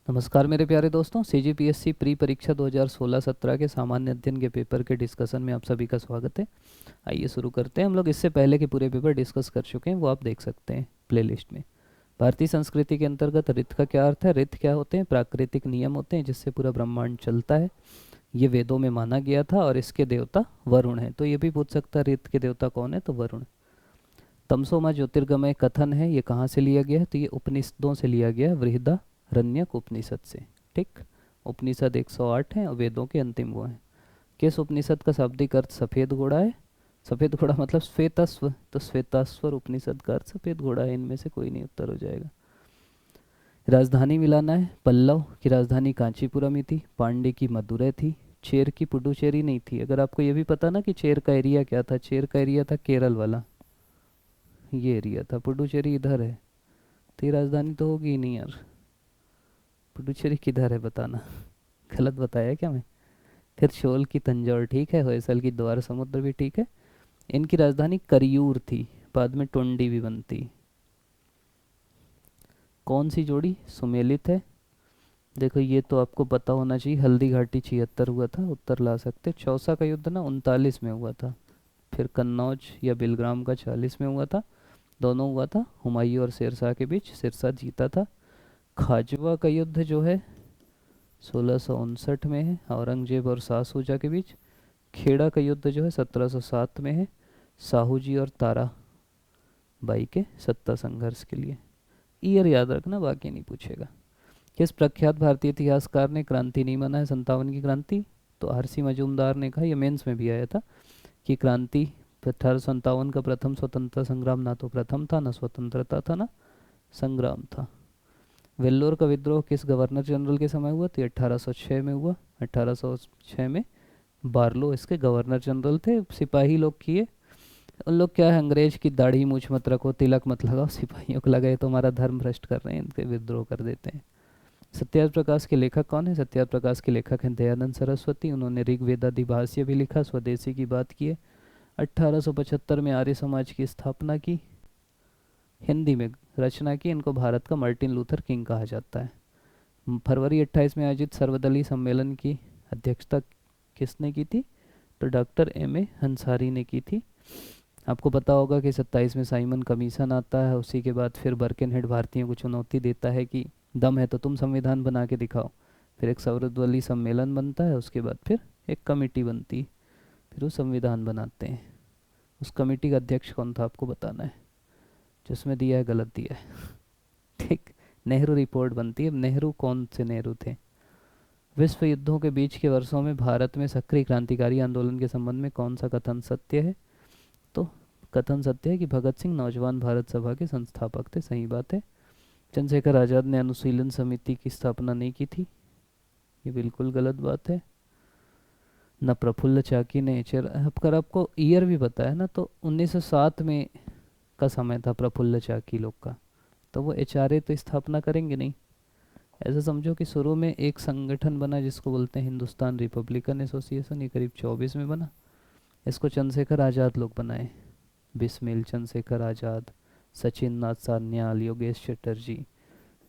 नमस्कार मेरे प्यारे दोस्तों, सीजीपीएससी प्री परीक्षा 2016-17 के सामान्य अध्ययन के पेपर के डिस्कशन में आप सभी का स्वागत है। आइए शुरू करते हैं। हम लोग इससे पहले के पूरे पेपर डिस्कस कर चुके हैं, वो आप देख सकते हैं प्लेलिस्ट में। भारतीय संस्कृति के अंतर्गत रित का क्या अर्थ है? रित क्या होते हैं? प्राकृतिक नियम होते हैं जिससे पूरा ब्रह्मांड चलता है। ये वेदों में माना गया था और इसके देवता वरुण हैं। तो ये भी पूछ सकता है रित के देवता कौन है, तो वरुण। तमसोमा ज्योतिर्गमय कथन है, ये कहाँ से लिया गया है? तो ये उपनिषदों से लिया गया है, बृहदारण्यक उपनिषद से। ठीक, उपनिषद 108 हैं और वेदों के अंतिम वो हैं। किस उपनिषद का शाब्दिक अर्थ सफ़ेद घोड़ा है? सफ़ेद घोड़ा मतलब श्वेताश्व, तो श्वेताश्वर उपनिषद का अर्थ सफ़ेद घोड़ा है। इनमें से कोई नहीं उत्तर हो जाएगा। राजधानी मिलाना है। पल्लव की राजधानी कांचीपुरम ही थी, पांडे की मदुरै थी, चेर की पुडुचेरी नहीं थी। अगर आपको ये भी पता ना कि चेर का एरिया क्या था, चेर का एरिया था केरल वाला, ये एरिया था। पुडुचेरी इधर है, तो ये राजधानी तो होगी ही नहीं यार। पुडुचेरी किधर है बताना। गलत बताया क्या मैं? फिर शोल की तंजौर ठीक है, होयसल की द्वार समुद्र भी ठीक है। इनकी राजधानी करियूर थी, बाद में टुंडी भी बनती। कौन सी जोड़ी सुमेलित है? देखो ये तो आपको पता होना चाहिए। हल्दी घाटी 76 हुआ था, उत्तर ला सकते। चौसा का युद्ध ना 39 में हुआ था। फिर कन्नौज या बिलग्राम का 40 में हुआ था। दोनों हुआ था हुमायूं और शेरशाह के बीच, शेरशाह जीता था। खाजवा का युद्ध जो है 1659 में है, औरंगजेब और शाह सूजा के बीच। खेड़ा का युद्ध जो है 1707 में है, साहू जी और तारा बाई के सत्ता संघर्ष के लिए। ईयर याद रखना, बाकी नहीं पूछेगा। किस प्रख्यात भारतीय इतिहासकार ने क्रांति नहीं मनाया 57 की क्रांति? तो आरसी मजूमदार ने कहा, यह मेंस में भी आया था, कि क्रांति 1857 का प्रथम स्वतंत्रता संग्राम ना तो प्रथम था, ना स्वतंत्रता था, ना संग्राम था। वेल्लोर का विद्रोह किस गवर्नर जनरल के समय हुआ? तो 1806 में हुआ। 1806 में बार्लो इसके गवर्नर जनरल थे। सिपाही लोग किए। उन लोग क्या है, अंग्रेज की दाढ़ी मूछ मत रखो, तिलक मत लगाओ, सिपाहियों को लगे तो हमारा धर्म भ्रष्ट कर रहे हैं, इनके विद्रोह कर देते हैं। सत्याग्रह प्रकाश के लेखक कौन है? सत्याग्रह प्रकाश के लेखक हैं दयानंद सरस्वती। उन्होंने ऋग्वेदादि भाष्य भी लिखा, स्वदेशी की बात की है। 1875 में आर्य समाज की स्थापना की, हिंदी में रचना की। इनको भारत का मार्टिन लूथर किंग कहा जाता है। फरवरी 28 में आयोजित सर्वदलीय सम्मेलन की अध्यक्षता किसने की थी? तो डॉक्टर M.A. हंसारी ने की थी। आपको पता होगा कि 27 में साइमन कमीशन आता है, उसी के बाद फिर बर्किनहेड भारतीयों को चुनौती देता है कि दम है तो तुम संविधान बना के दिखाओ। फिर एक सर्वदलीय सम्मेलन बनता है, उसके बाद फिर एक कमेटी बनती, फिर वो संविधान बनाते हैं। उस कमेटी का अध्यक्ष कौन था आपको बताना है। जिसमें दिया है गलत दिया है। ठीक, नेहरू रिपोर्ट बनती है। नेहरू कौन से नेहरू थे? विश्व युद्धों के बीच के वर्षों में भारत में सक्रिय क्रांतिकारी आंदोलन के संबंध में कौन सा कथन सत्य है? तो कथन सत्य है कि भगत सिंह नौजवान भारत सभा के संस्थापक थे, सही बात है। चंद्रशेखर आज़ाद ने अनुशीलन समिति की स्थापना नहीं की थी, ये बिल्कुल गलत बात है। न प्रफुल्ल चाकी ने अगर आपको ईयर भी पता है ना, तो 1907 में का समय था प्रफुल्ल चाकी लोग का, तो वो HRA तो स्थापना करेंगे नहीं। ऐसा समझो कि शुरू में एक संगठन बना जिसको बोलते हैं हिंदुस्तान रिपब्लिकन एसोसिएशन, ये करीब 24 में बना। इसको चंद्रशेखर आज़ाद लोग बनाए, बिस्मिल, चंद्रशेखर आज़ाद, सचिन नाथ सान्याल, योगेश चटर्जी।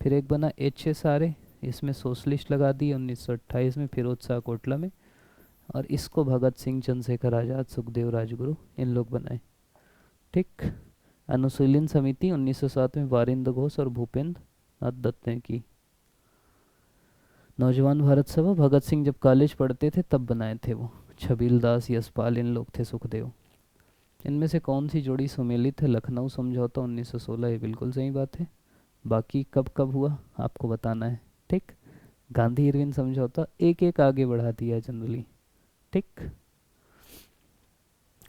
फिर एक बना HSRA, इसमें सोशलिस्ट लगा दिए 1928 में फिरोज शाह कोटला में। और इसको भगत सिंह, चंद्रशेखर आज़ाद, सुखदेव राजगुरु इन लोग बनाए। ठीक। अनुशीलन समिति 1907 में वारिंद घोष और भूपेंद्र नाथ दत्त ने की। नौजवान भारत सभा भगत सिंह जब कॉलेज पढ़ते थे तब बनाए थे वो। छबील दास, यशपाल इन लोग थे, सुखदेव। इनमें से कौन सी जोड़ी सुमेलित है? लखनऊ समझौता 1916, ये बिल्कुल सही बात है। बाकी कब कब हुआ आपको बताना है। ठीक। गांधी इरविन समझौता एक एक आगे बढ़ा दिया जनरली। ठीक,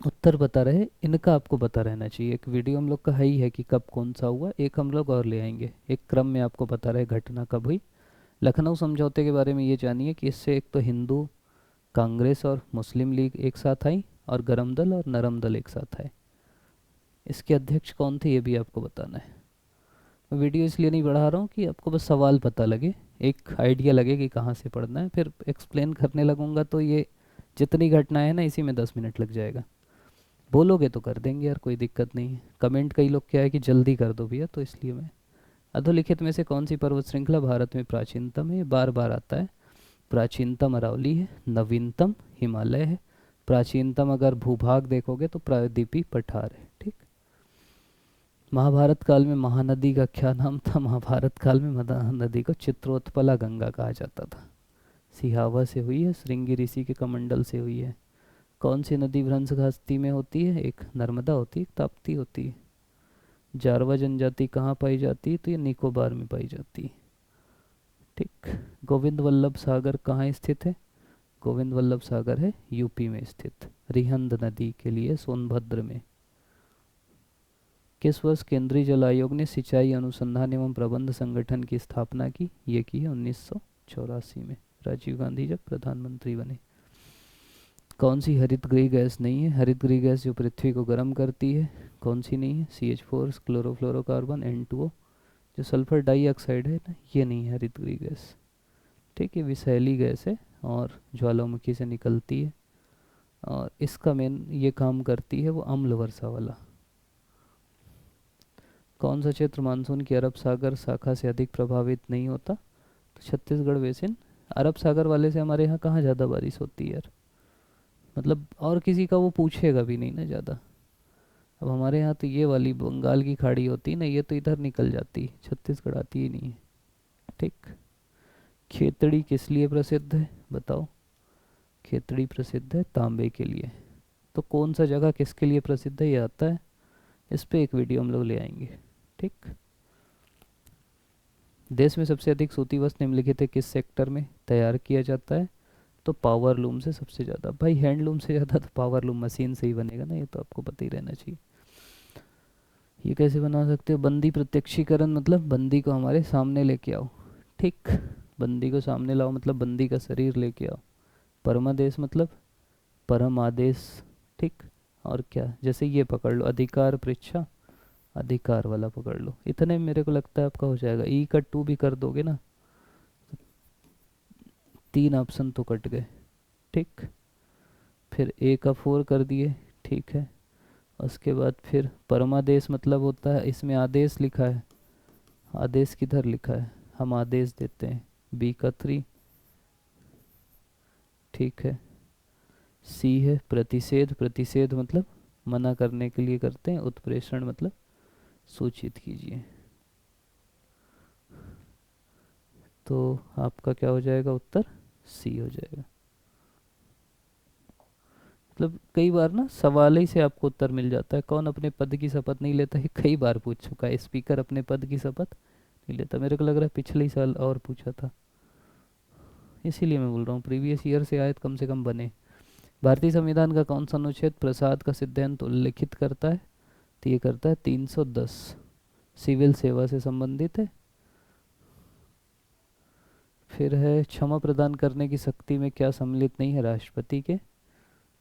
उत्तर बता रहे, इनका आपको पता रहना चाहिए। एक वीडियो हम लोग का है ही है कि कब कौन सा हुआ, एक हम लोग और ले आएंगे, एक क्रम में आपको पता रहे घटना कब हुई। लखनऊ समझौते के बारे में ये जानिए कि इससे एक तो हिंदू कांग्रेस और मुस्लिम लीग एक साथ आई, और गरम दल और नरम दल एक साथ आए। इसके अध्यक्ष कौन थे ये भी आपको बताना है। मैं वीडियो इसलिए नहीं बढ़ा रहा हूँ कि आपको बस सवाल पता लगे, एक आइडिया लगे कि कहाँ से पढ़ना है। फिर एक्सप्लेन करने लगूंगा तो ये जितनी घटनाएं हैं ना, इसी में 10 मिनट लग जाएगा। बोलोगे तो कर देंगे यार, कोई दिक्कत नहीं है। कमेंट कई लोग क्या है कि जल्दी कर दो भैया, तो इसलिए मैं अधोलिखित में से कौन सी पर्वत श्रृंखला भारत में प्राचीनतम है? बार बार आता है। प्राचीनतम अरावली है, नवीनतम हिमालय है, प्राचीनतम अगर भूभाग देखोगे तो प्रायद्वीपीय पठार है। ठीक। महाभारत काल में महानदी का क्या नाम था? महाभारत काल में महानदी को चित्रोत्पला गंगा कहा जाता था। सिहावा से हुई है, श्रृंगी ऋषि के कमंडल से हुई है। कौन सी नदी भ्रंश घाती में होती है? एक नर्मदा होती है, एक ताप्ती होती है। जारवा जनजाति कहाँ पाई जाती है? तो ये निकोबार में पाई जाती है। ठीक। गोविंद वल्लभ सागर कहाँ स्थित है? गोविंद वल्लभ सागर है यूपी में स्थित, रिहंद नदी के लिए सोनभद्र में। किस वर्ष केंद्रीय जल आयोग ने सिंचाई अनुसंधान एवं प्रबंध संगठन की स्थापना की? ये की है 1984 में, राजीव गांधी जब प्रधानमंत्री बने। कौन सी हरितगृह गैस नहीं है? हरितगृह गैस जो पृथ्वी को गर्म करती है, कौन सी नहीं है? CH4, chlorofluorocarbon, N2O। जो सल्फर डाइऑक्साइड है ना, ये नहीं है हरितगृह गैस। ठीक है, विषैली गैस है और ज्वालामुखी से निकलती है, और इसका मेन ये काम करती है वो अम्ल वर्षा वाला। कौन सा क्षेत्र मानसून की अरब सागर शाखा से अधिक प्रभावित नहीं होता? तो छत्तीसगढ़ बेसिन। अरब सागर वाले से हमारे यहाँ कहाँ ज़्यादा बारिश होती है यार? मतलब और किसी का वो पूछेगा भी नहीं ना ज़्यादा। अब हमारे यहाँ तो ये वाली बंगाल की खाड़ी होती है ना, ये तो इधर निकल जाती, छत्तीसगढ़ आती ही नहीं है। ठीक। खेतड़ी किस लिए प्रसिद्ध है? बताओ। खेतड़ी प्रसिद्ध है तांबे के लिए। तो कौन सा जगह किसके लिए प्रसिद्ध है ये आता है, इस पे एक वीडियो हम लोग ले आएंगे। ठीक। देश में सबसे अधिक सूती वस्त्र निम्नलिखित है किस सेक्टर में तैयार किया जाता है? तो पावर लूम से सबसे ज़्यादा। भाई हैंडलूम से ज़्यादा तो पावर लूम मशीन से ही बनेगा ना, ये तो आपको पता ही रहना चाहिए। ये कैसे बना सकते हो? बंदी प्रत्यक्षीकरण मतलब बंदी को हमारे सामने लेके आओ। ठीक। बंदी को सामने लाओ मतलब बंदी का शरीर लेके आओ। परमादेश मतलब परम आदेश। ठीक। और क्या, जैसे ये पकड़ लो अधिकार परीक्षा, अधिकार वाला पकड़ लो। इतने में मेरे को लगता है आपका हो जाएगा। ई का 2 भी कर दोगे ना, 3 ऑप्शन तो कट गए। ठीक। फिर ए का 4 कर दिए। ठीक है। उसके बाद फिर परमादेश मतलब होता है, इसमें आदेश लिखा है, आदेश किधर लिखा है? हम आदेश देते हैं, बी का 3। ठीक है। सी है प्रतिषेध, प्रतिषेध मतलब मना करने के लिए करते हैं, उत्प्रेषण मतलब सूचित कीजिए। तो आपका क्या हो जाएगा उत्तर? सी हो जाएगा। मतलब कई बार ना सवाल ही से आपको उत्तर मिल जाता है। कौन अपने पद की शपथ नहीं लेता है? कई बार पूछ चुका है। स्पीकर अपने पद की शपथ नहीं लेता। मेरे को लग रहा है पिछले ही साल और पूछा था, इसीलिए मैं बोल रहा हूँ प्रीवियस ईयर से आयत कम से कम बने। भारतीय संविधान का कौन सा अनुच्छेद प्रसाद का सिद्धांत उल्लिखित करता है? तो ये करता है 310, सिविल सेवा से संबंधित है। फिर है क्षमा प्रदान करने की शक्ति में क्या सम्मिलित नहीं है राष्ट्रपति के?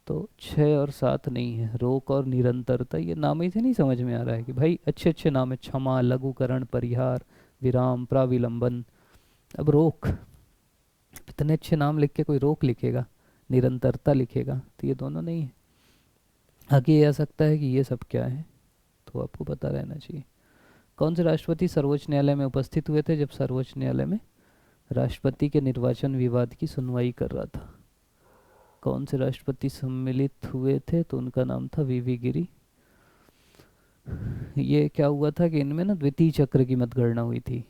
तो 6 और 7 नहीं है। रोक और निरंतरता, ये नाम ही से नहीं समझ में आ रहा है कि भाई अच्छे अच्छे नाम है, क्षमा, लघुकरण, परिहार, विराम, प्राविलंबन। अब रोक, इतने अच्छे नाम लिख के कोई रोक लिखेगा, निरंतरता लिखेगा, तो ये दोनों नहीं है। आगे ये आ सकता है कि ये सब क्या है, तो आपको पता रहना चाहिए। कौन से राष्ट्रपति सर्वोच्च न्यायालय में उपस्थित हुए थे जब सर्वोच्च न्यायालय में राष्ट्रपति के निर्वाचन विवाद की सुनवाई कर रहा था? कौन से राष्ट्रपति सम्मिलित हुए थे? तो उनका नाम था वीवी गिरी। ये क्या हुआ था कि इनमें ना द्वितीय चक्र की मतगणना हुई थी।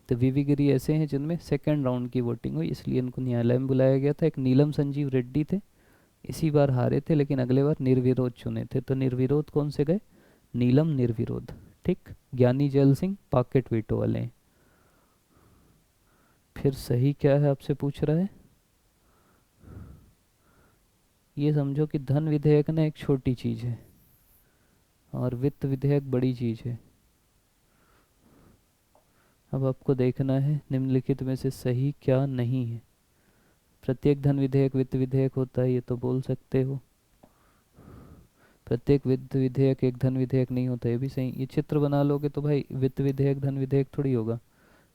तो वीवी गिरी ऐसे हैं जिनमें सेकेंड राउंड की वोटिंग हुई, इसलिए इनको न्यायालय में बुलाया गया था। एक नीलम संजीव रेड्डी थे, इसी बार हारे थे लेकिन अगले बार निर्विरोध चुने थे। तो निर्विरोध कौन से गए? नीलम निर्विरोध। ठीक। ज्ञानी जैल सिंह पॉकेट वीटो वाले हैं। फिर सही क्या है आपसे पूछ रहा है? ये समझो कि धन विधेयक ना एक छोटी चीज है और वित्त विधेयक बड़ी चीज है। अब आपको देखना है निम्नलिखित में से सही क्या नहीं है। प्रत्येक धन विधेयक वित्त विधेयक होता है, ये तो बोल सकते हो। प्रत्येक वित्त विधेयक एक धन विधेयक नहीं होता, ये भी सही। ये चित्र बना लोगे तो भाई वित्त विधेयक धन विधेयक थोड़ी होगा।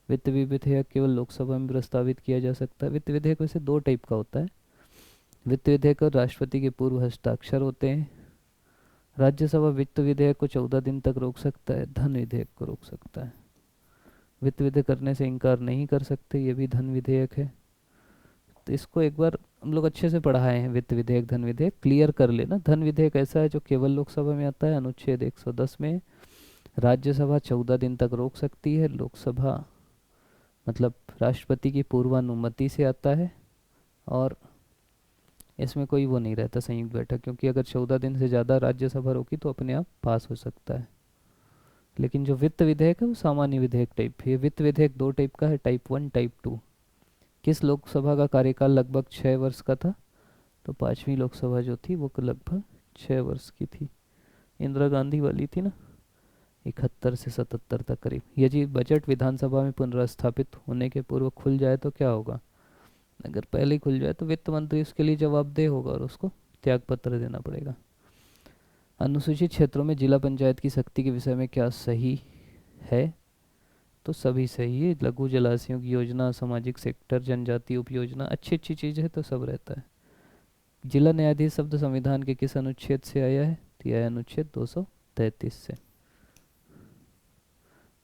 वित्त विधेयक केवल लोकसभा में प्रस्तावित किया जा सकता है। वित्त विधेयक वैसे 2 टाइप का होता है। वित्त विधेयक और राष्ट्रपति के पूर्व हस्ताक्षर होते हैं। राज्यसभा वित्त विधेयक को 14 दिन तक रोक सकता है, धन विधेयक को रोक सकता है। वित्त विधेयक करने से इनकार नहीं कर सकते, ये भी धन विधेयक है। तो इसको एक बार हम लोग अच्छे से पढ़ाए हैं, वित्त विधेयक धन विधेयक क्लियर कर लेना। धन विधेयक ऐसा है जो केवल लोकसभा में आता है, अनुच्छेद 110 में। राज्यसभा 14 दिन तक रोक सकती है, लोकसभा मतलब राष्ट्रपति की पूर्वानुमति से आता है। और इसमें कोई वो नहीं रहता संयुक्त बैठक, क्योंकि अगर 14 दिन से ज़्यादा राज्यसभा रोकी तो अपने आप पास हो सकता है। लेकिन जो वित्त विधेयक है वो सामान्य विधेयक टाइप है। वित्त विधेयक दो टाइप का है, टाइप 1 टाइप 2। किस लोकसभा का कार्यकाल लगभग 6 वर्ष का था? तो पांचवी लोकसभा जो थी वो लगभग 6 वर्ष की थी, इंदिरा गांधी वाली थी ना, 71 से 77 तक करीब। यदि बजट विधानसभा में पुनर्स्थापित होने के पूर्व खुल जाए तो क्या होगा? अगर पहले ही खुल जाए तो वित्त मंत्री उसके लिए जवाबदेह होगा और उसको त्याग पत्र देना पड़ेगा। अनुसूचित क्षेत्रों में जिला पंचायत की शक्ति के विषय में क्या सही है? तो सभी सही है। लघु जलाशयों की योजना, सामाजिक सेक्टर, जनजातीय उपयोजना, अच्छी अच्छी चीज़ है तो सब रहता है। जिला न्यायाधीश शब्द संविधान के किस अनुच्छेद से आया है? तो यह अनुच्छेद 233 से।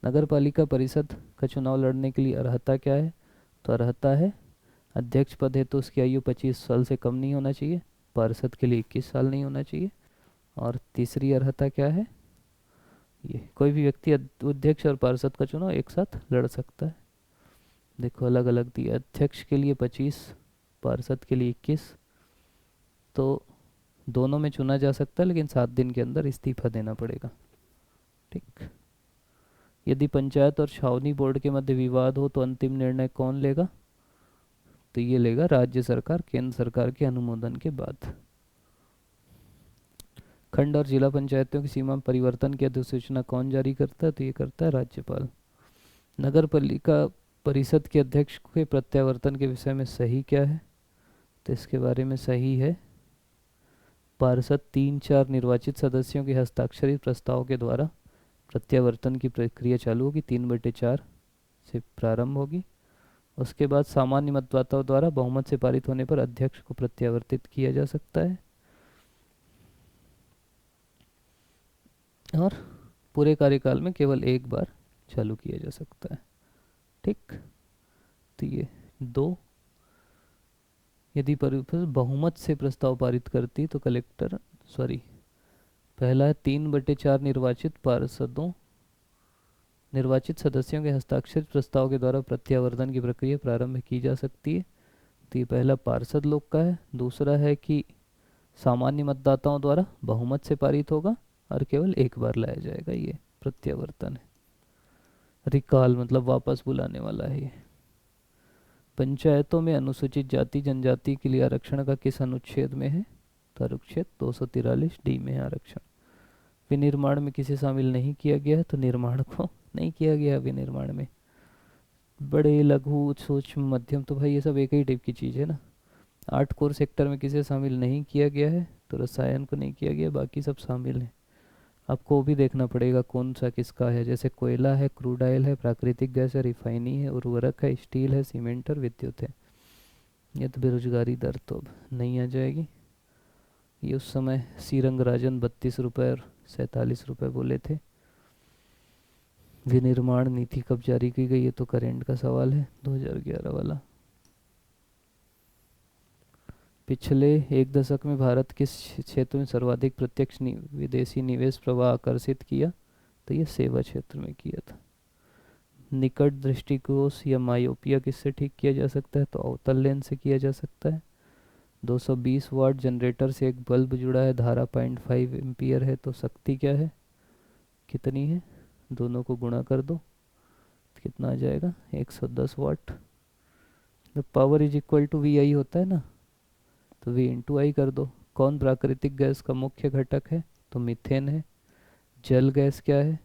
नगर पालिका परिषद का चुनाव लड़ने के लिए अर्हता क्या है? तो अर्हता है अध्यक्ष पद है तो उसकी आयु 25 साल से कम नहीं होना चाहिए, पार्षद के लिए 21 साल नहीं होना चाहिए। और तीसरी अर्हता क्या है? ये कोई भी व्यक्ति अध्यक्ष और पार्षद का चुनाव एक साथ लड़ सकता है। देखो अलग अलग दिया, अध्यक्ष के लिए 25, पार्षद के लिए 21। तो दोनों में चुना जा सकता है, लेकिन 7 दिन के अंदर इस्तीफा देना पड़ेगा। ठीक। यदि पंचायत और छावनी बोर्ड के मध्य विवाद हो तो अंतिम निर्णय कौन लेगा? तो ये लेगा राज्य सरकार, केंद्र सरकार के अनुमोदन के बाद। खंड और जिला पंचायतों की सीमा परिवर्तन की अधिसूचना कौन जारी करता है? तो ये करता है राज्यपाल। नगर पालिका परिषद के अध्यक्ष के प्रत्यावर्तन के विषय में सही क्या है? तो इसके बारे में सही है, पार्षद 3-4 निर्वाचित सदस्यों के हस्ताक्षरित प्रस्ताव के द्वारा प्रत्यावर्तन की प्रक्रिया चालू होगी, 3/4 से प्रारंभ होगी। उसके बाद सामान्य मतदाताओं द्वारा बहुमत से पारित होने पर अध्यक्ष को प्रत्यावर्तित किया जा सकता है। और पूरे कार्यकाल में केवल एक बार चालू किया जा सकता है। ठीक। तो ये दो, यदि परिषद बहुमत से प्रस्ताव पारित करती तो कलेक्टर पहला है 3/4 निर्वाचित सदस्यों के हस्ताक्षरित प्रस्ताव के द्वारा प्रत्यावर्तन की प्रक्रिया प्रारंभ की जा सकती है। तो ये पहला पार्षद लोग का है। दूसरा है कि सामान्य मतदाताओं द्वारा बहुमत से पारित होगा और केवल एक बार लाया जाएगा, ये प्रत्यावर्तन है। रिकॉल मतलब वापस बुलाने वाला है ये। पंचायतों में अनुसूचित जाति जनजाति के लिए आरक्षण का किस अनुच्छेद में है? तो अनुच्छेद 243D में है आरक्षण। विनिर्माण में किसे शामिल नहीं किया गया? तो निर्माण को नहीं किया गया विनिर्माण में। बड़े, लघु, सूक्ष्म, मध्यम, तो भाई ये सब एक ही टाइप की चीज़ है ना। 8 कोर सेक्टर में किसे शामिल नहीं किया गया है? तो रसायन को नहीं किया गया, बाकी सब शामिल हैं। आपको भी देखना पड़ेगा कौन सा किसका है, जैसे कोयला है, क्रूड ऑयल है, प्राकृतिक गैस है, रिफाइनी है, उर्वरक है, स्टील है, सीमेंट और विद्युत है। ये तो बेरोजगारी दर तो अब नहीं आ जाएगी। ये उस समय सी रंगराजन 32 रुपये और 47 रुपये बोले थे। विनिर्माण नीति कब जारी की गई? ये तो करेंट का सवाल है, 2011 वाला। पिछले एक दशक में भारत किस क्षेत्र में सर्वाधिक प्रत्यक्ष विदेशी निवेश प्रवाह आकर्षित किया? तो ये सेवा क्षेत्र में किया था। निकट दृष्टिकोश या मायोपिया किससे ठीक किया जा सकता है? तो अवतल लेंस से किया जा सकता है। 220 वाट जनरेटर से एक बल्ब जुड़ा है, धारा 0.5 एम्पियर है, तो शक्ति क्या है, कितनी है? दोनों को गुणा कर दो तो कितना आ जाएगा? 110 वाट। तो power is equal to V I होता है ना, तो V इंटू आई कर दो। कौन प्राकृतिक गैस का मुख्य घटक है? तो मीथेन है। जल गैस क्या है?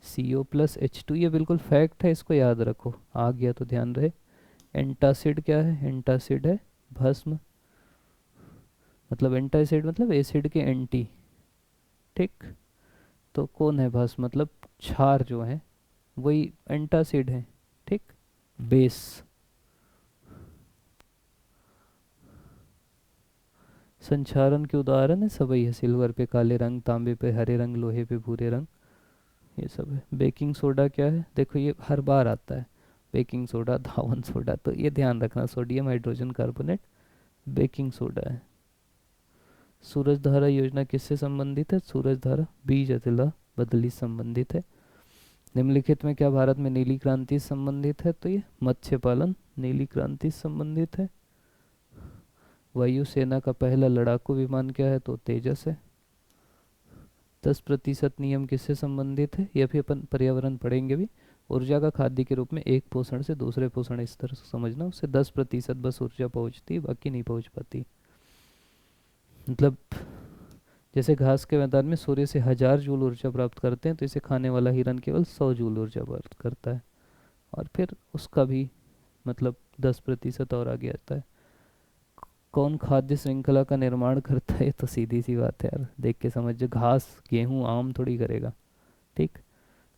CO+H2। ये बिल्कुल फैक्ट है, इसको याद रखो, आ गया तो ध्यान रहे। एंटासिड क्या है? एंटासिड है भस्म, मतलब एंटासिड मतलब एसिड के एंटी। ठीक। तो कौन है भस्म? मतलब क्षार जो है वही एंटासिड है। ठीक। बेस, संचारण के उदाहरण है सबई है, सिल्वर पे काले रंग, तांबे पे हरे रंग, लोहे पे भूरे रंग। ये सब है। बेकिंग सोडा क्या है, देखो ये हर बार आता है, बेकिंग सोडा, धावन सोडा, तो ये ध्यान रखना, sodium hydrogen carbonate baking soda है। सूरज धारा योजना किससे संबंधित है, सूरज धारा बीज अतिला बदली संबंधित है। निम्नलिखित में क्या भारत में नीली क्रांति से संबंधित है, तो ये मत्स्य पालन नीली क्रांति से संबंधित है। वायुसेना का पहला लड़ाकू विमान क्या है, तो तेजस है। 10% नियम किससे संबंधित है, यह भी अपन पर्यावरण पढ़ेंगे भी। ऊर्जा का खाद्य के रूप में एक पोषण से दूसरे पोषण, इस तरह से समझना, उससे 10% बस ऊर्जा पहुंचती, बाकी नहीं पहुंच पाती। मतलब जैसे घास के मैदान में सूर्य से 1000 जूल ऊर्जा प्राप्त करते हैं, तो इसे खाने वाला हिरन केवल 100 जूल ऊर्जा प्राप्त करता है, और फिर उसका भी मतलब 10% और आगे आता है। कौन खाद्य श्रृंखला का निर्माण करता है, तो सीधी सी बात है यार, देख के समझ, घास गेहूं आम थोड़ी करेगा, ठीक,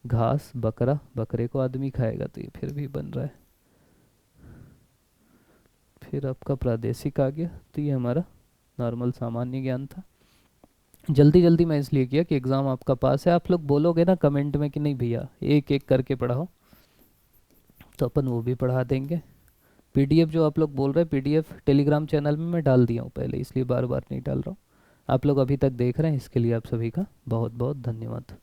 घास बकरा, बकरे को आदमी खाएगा, तो ये फिर भी बन रहा है। फिर आपका प्रादेशिक आ गया, तो ये हमारा नॉर्मल सामान्य ज्ञान था। जल्दी जल्दी मैं इसलिए किया कि एग्ज़ाम आपका पास है। आप लोग बोलोगे ना कमेंट में कि नहीं भैया एक एक करके पढ़ाओ, तो अपन वो भी पढ़ा देंगे। पीडीएफ जो आप लोग बोल रहे हैं, पीडीएफ टेलीग्राम चैनल में मैं डाल दिया हूँ पहले, इसलिए बार बार नहीं डाल रहा हूँ। आप लोग अभी तक देख रहे हैं, इसके लिए आप सभी का बहुत बहुत धन्यवाद।